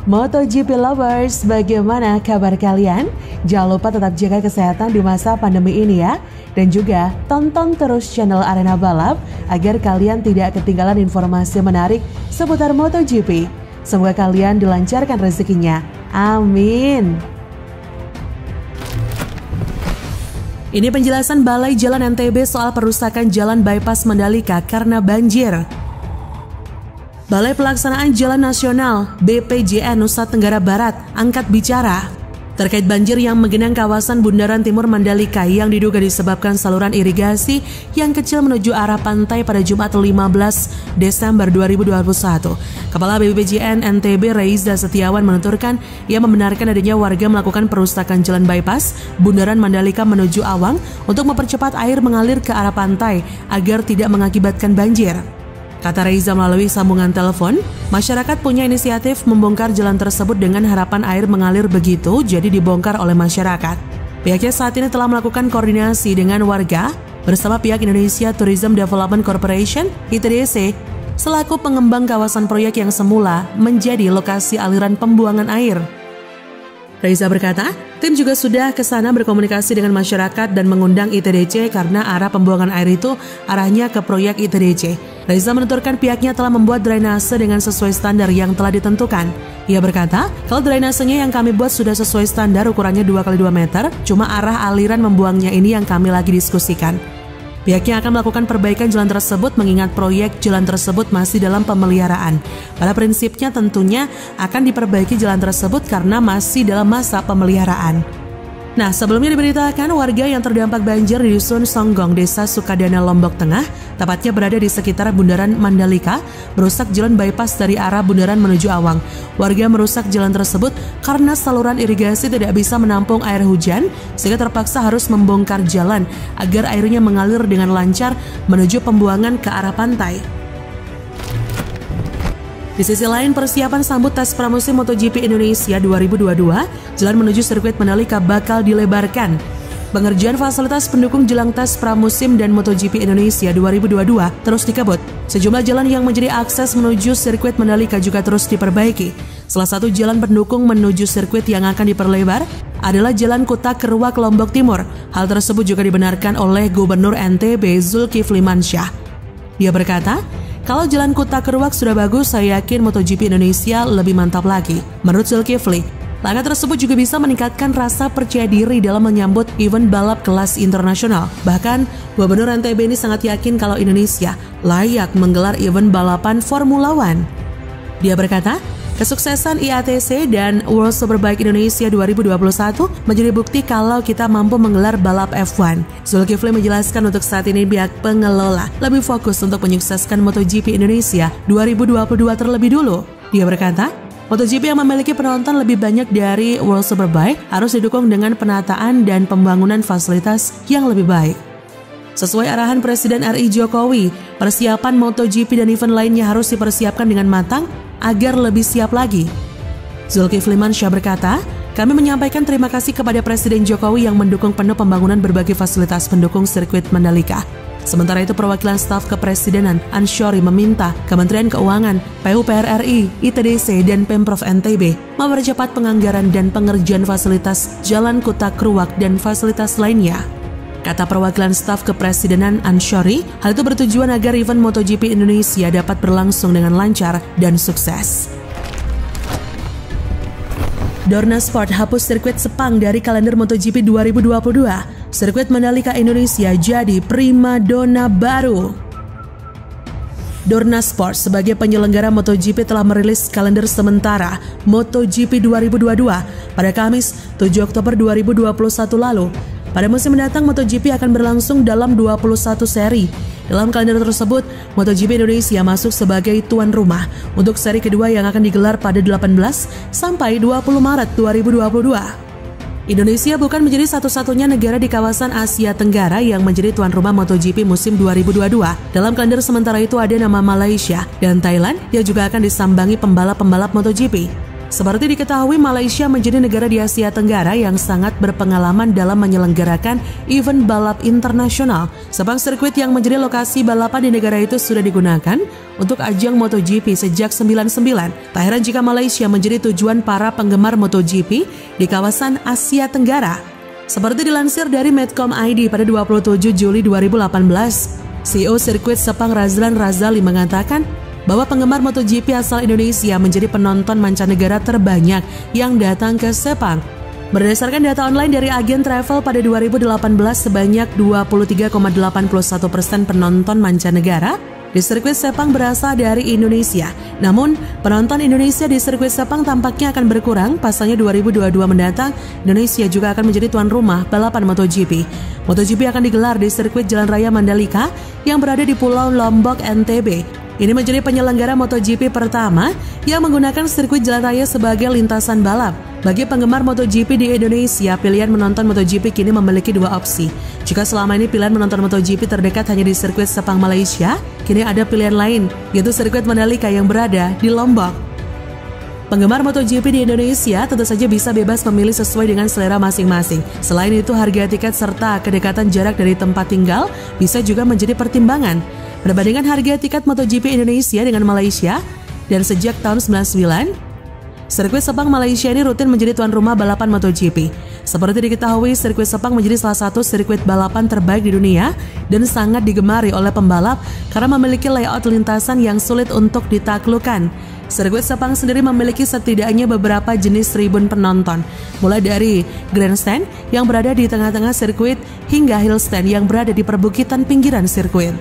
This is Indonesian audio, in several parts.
MotoGP lovers, bagaimana kabar kalian? Jangan lupa tetap jaga kesehatan di masa pandemi ini ya. Dan juga tonton terus channel Arena Balap agar kalian tidak ketinggalan informasi menarik seputar MotoGP. Semoga kalian dilancarkan rezekinya. Amin. Ini penjelasan Balai Jalan NTB soal perusakan jalan bypass Mandalika karena banjir. Balai Pelaksanaan Jalan Nasional BPJN Nusa Tenggara Barat angkat bicara terkait banjir yang menggenang kawasan Bundaran Timur Mandalika yang diduga disebabkan saluran irigasi yang kecil menuju arah pantai pada Jumat 15 Desember 2021. Kepala BPJN NTB Reiza Setiawan menuturkan ia membenarkan adanya warga melakukan perusakan jalan bypass Bundaran Mandalika menuju Awang untuk mempercepat air mengalir ke arah pantai agar tidak mengakibatkan banjir. Kata Reiza melalui sambungan telepon, masyarakat punya inisiatif membongkar jalan tersebut dengan harapan air mengalir begitu jadi dibongkar oleh masyarakat. Pihaknya saat ini telah melakukan koordinasi dengan warga bersama pihak Indonesia Tourism Development Corporation (ITDC) selaku pengembang kawasan proyek yang semula menjadi lokasi aliran pembuangan air. Reiza berkata, tim juga sudah ke sana berkomunikasi dengan masyarakat dan mengundang ITDC karena arah pembuangan air itu arahnya ke proyek ITDC. Reiza menuturkan pihaknya telah membuat drainase dengan sesuai standar yang telah ditentukan. Ia berkata, kalau drainasenya yang kami buat sudah sesuai standar ukurannya 2x2 meter, cuma arah aliran membuangnya ini yang kami lagi diskusikan. Pihaknya akan melakukan perbaikan jalan tersebut mengingat proyek jalan tersebut masih dalam pemeliharaan. Pada prinsipnya tentunya akan diperbaiki jalan tersebut karena masih dalam masa pemeliharaan. Nah, sebelumnya diberitakan warga yang terdampak banjir di Dusun Songgong, Desa Sukadana, Lombok Tengah, tepatnya berada di sekitar Bundaran Mandalika, merusak jalan bypass dari arah Bundaran menuju Awang. Warga merusak jalan tersebut karena saluran irigasi tidak bisa menampung air hujan, sehingga terpaksa harus membongkar jalan agar airnya mengalir dengan lancar menuju pembuangan ke arah pantai. Di sisi lain, persiapan sambut tes pramusim MotoGP Indonesia 2022, jalan menuju sirkuit Mandalika bakal dilebarkan. Pengerjaan fasilitas pendukung jelang tes pramusim dan MotoGP Indonesia 2022 terus dikebut. Sejumlah jalan yang menjadi akses menuju sirkuit Mandalika juga terus diperbaiki. Salah satu jalan pendukung menuju sirkuit yang akan diperlebar adalah Jalan Kuta Keruak, Lombok Timur. Hal tersebut juga dibenarkan oleh Gubernur NTB Zulkifli Mansyah. Dia berkata, kalau Jalan Kuta Keruak sudah bagus, saya yakin MotoGP Indonesia lebih mantap lagi. Menurut Zulkifli, langkah tersebut juga bisa meningkatkan rasa percaya diri dalam menyambut event balap kelas internasional. Bahkan, Gubernur NTB ini sangat yakin kalau Indonesia layak menggelar event balapan Formula One. Dia berkata, kesuksesan IATC dan World Superbike Indonesia 2021 menjadi bukti kalau kita mampu menggelar balap F1. Zulkifli menjelaskan untuk saat ini pihak pengelola lebih fokus untuk menyukseskan MotoGP Indonesia 2022 terlebih dulu. Dia berkata, MotoGP yang memiliki penonton lebih banyak dari World Superbike harus didukung dengan penataan dan pembangunan fasilitas yang lebih baik. Sesuai arahan Presiden RI Jokowi, persiapan MotoGP dan event lainnya harus dipersiapkan dengan matang agar lebih siap lagi. Zulkifli Mansyah berkata, kami menyampaikan terima kasih kepada Presiden Jokowi yang mendukung penuh pembangunan berbagai fasilitas pendukung sirkuit Mandalika. Sementara itu, perwakilan staf kepresidenan Ansyori meminta Kementerian Keuangan, PUPR RI, ITDC, dan Pemprov NTB mempercepat penganggaran dan pengerjaan fasilitas Jalan Kuta Keruak dan fasilitas lainnya. Kata perwakilan staf kepresidenan Ansyori, hal itu bertujuan agar event MotoGP Indonesia dapat berlangsung dengan lancar dan sukses. Dorna Sport hapus sirkuit Sepang dari kalender MotoGP 2022. Sirkuit Mandalika Indonesia jadi primadona baru. Dorna Sport sebagai penyelenggara MotoGP telah merilis kalender sementara MotoGP 2022 pada Kamis 7 Oktober 2021 lalu. Pada musim mendatang, MotoGP akan berlangsung dalam 21 seri. Dalam kalender tersebut, MotoGP Indonesia masuk sebagai tuan rumah untuk seri kedua yang akan digelar pada 18 sampai 20 Maret 2022. Indonesia bukan menjadi satu-satunya negara di kawasan Asia Tenggara yang menjadi tuan rumah MotoGP musim 2022. Dalam kalender sementara itu ada nama Malaysia dan Thailand yang juga akan disambangi pembalap-pembalap MotoGP. Seperti diketahui, Malaysia menjadi negara di Asia Tenggara yang sangat berpengalaman dalam menyelenggarakan event balap internasional. Sepang sirkuit yang menjadi lokasi balapan di negara itu sudah digunakan untuk ajang MotoGP sejak 99. Tak heran jika Malaysia menjadi tujuan para penggemar MotoGP di kawasan Asia Tenggara. Seperti dilansir dari Medcom ID pada 27 Juli 2018, CEO sirkuit Sepang Razlan Razali mengatakan bahwa penggemar MotoGP asal Indonesia menjadi penonton mancanegara terbanyak yang datang ke Sepang. Berdasarkan data online dari agen travel pada 2018, sebanyak 23,81% penonton mancanegara di sirkuit Sepang berasal dari Indonesia. Namun, penonton Indonesia di sirkuit Sepang tampaknya akan berkurang. Pasalnya 2022 mendatang, Indonesia juga akan menjadi tuan rumah balapan MotoGP. MotoGP akan digelar di sirkuit Jalan Raya Mandalika yang berada di Pulau Lombok, NTB. Ini menjadi penyelenggara MotoGP pertama yang menggunakan sirkuit jalan raya sebagai lintasan balap. Bagi penggemar MotoGP di Indonesia, pilihan menonton MotoGP kini memiliki dua opsi. Jika selama ini pilihan menonton MotoGP terdekat hanya di sirkuit Sepang Malaysia, kini ada pilihan lain, yaitu sirkuit Mandalika yang berada di Lombok. Penggemar MotoGP di Indonesia tentu saja bisa bebas memilih sesuai dengan selera masing-masing. Selain itu, harga tiket serta kedekatan jarak dari tempat tinggal bisa juga menjadi pertimbangan. Perbandingan harga tiket MotoGP Indonesia dengan Malaysia, dan sejak tahun 99, sirkuit Sepang Malaysia ini rutin menjadi tuan rumah balapan MotoGP. Seperti diketahui, sirkuit Sepang menjadi salah satu sirkuit balapan terbaik di dunia dan sangat digemari oleh pembalap karena memiliki layout lintasan yang sulit untuk ditaklukkan. Sirkuit Sepang sendiri memiliki setidaknya beberapa jenis tribun penonton, mulai dari grandstand yang berada di tengah-tengah sirkuit hingga hillstand yang berada di perbukitan pinggiran sirkuit.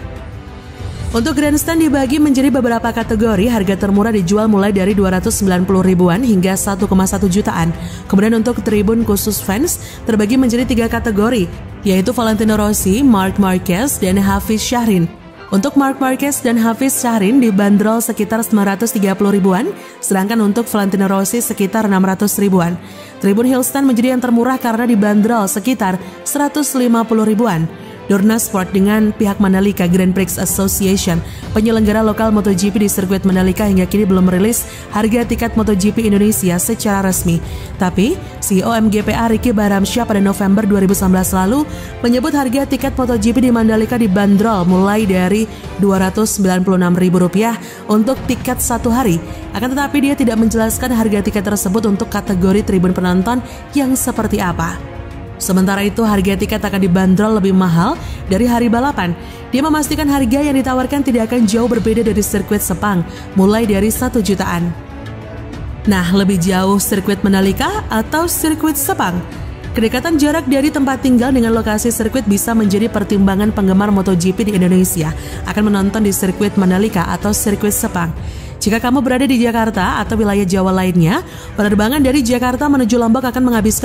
Untuk grandstand dibagi menjadi beberapa kategori, harga termurah dijual mulai dari 290 ribuan hingga 1,1 jutaan. Kemudian untuk tribun khusus fans terbagi menjadi 3 kategori, yaitu Valentino Rossi, Marc Marquez, dan Hafiz Syahrin. Untuk Marc Marquez dan Hafiz Syahrin dibanderol sekitar 930 ribuan, sedangkan untuk Valentino Rossi sekitar 600 ribuan. Tribun hillstand menjadi yang termurah karena dibanderol sekitar 150 ribuan. Dorna Sport dengan pihak Mandalika Grand Prix Association, penyelenggara lokal MotoGP di sirkuit Mandalika, hingga kini belum merilis harga tiket MotoGP Indonesia secara resmi. Tapi, CEO MGPA Ricky Baramsyah pada November 2019 lalu menyebut harga tiket MotoGP di Mandalika dibanderol mulai dari Rp296.000 untuk tiket 1 hari. Akan tetapi dia tidak menjelaskan harga tiket tersebut untuk kategori tribun penonton yang seperti apa. Sementara itu, harga tiket akan dibanderol lebih mahal dari hari balapan. Dia memastikan harga yang ditawarkan tidak akan jauh berbeda dari sirkuit Sepang, mulai dari 1 jutaan. Nah, lebih jauh sirkuit Mandalika atau sirkuit Sepang? Kedekatan jarak dari tempat tinggal dengan lokasi sirkuit bisa menjadi pertimbangan penggemar MotoGP di Indonesia akan menonton di sirkuit Mandalika atau sirkuit Sepang. Jika kamu berada di Jakarta atau wilayah Jawa lainnya, penerbangan dari Jakarta menuju Lombok akan menghabiskan